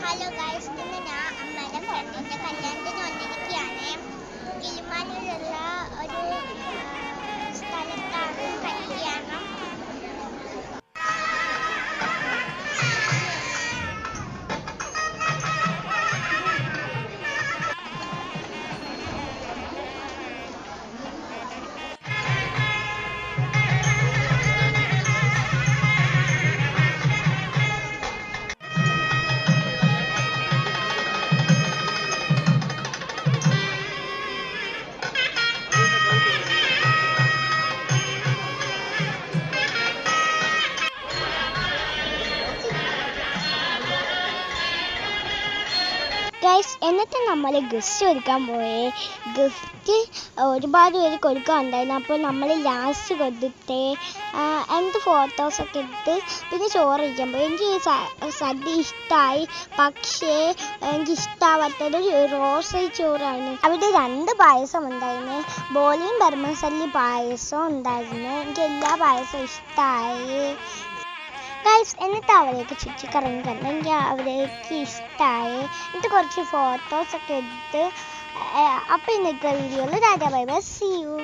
Hello guys, ഇന്ന് ഞാൻ അമ്മയുടെ ഫ്രണ്ടിൻ്റെ കല്യാണത്തിന് വന്നിരിക്കുകയാണ്. കിളിമാനൂരുള്ള ഒരു സ്ഥലത്താണ് കല്യാണം. ഗൈസ്, എന്നിട്ട് നമ്മൾ ഗിഫ്റ്റ് കൊടുക്കാൻ പോയേ. ഗിഫ്റ്റ് ഒരുപാട് പേര് കൊടുക്കാനുണ്ടായിരുന്നു. അപ്പോൾ നമ്മൾ ലാസ്റ്റ് കൊടുത്തിട്ട് എന്ത് ഫോട്ടോസൊക്കെ എടുത്ത് പിന്നെ ചോറ് കഴിക്കാൻ പോയി. എനിക്ക് ഈ സദ്യ ഇഷ്ടമായി, പക്ഷേ എനിക്ക് ഇഷ്ടമാവാത്തത് റോസരി ചോറാണ്. അവിടെ 2 പായസം ഉണ്ടായിരുന്നു. ബോളിയും ബർമസല്ലി പായസവും ഉണ്ടായിരുന്നു. എനിക്ക് എല്ലാ പായസവും ഇഷ്ടമായി ഗൈസ്. എന്നിട്ട് അവിടേക്ക് ചുറ്റിക്കറങ്ങി കണ്ട് എനിക്ക് അവിടേക്ക് ഇഷ്ടമായി. എന്നിട്ട് കുറച്ച് ഫോട്ടോസൊക്കെ എടുത്ത്. അപ്പോൾ ഇന്നത്തെ വീഡിയോയിൽ tata bye bye, see U.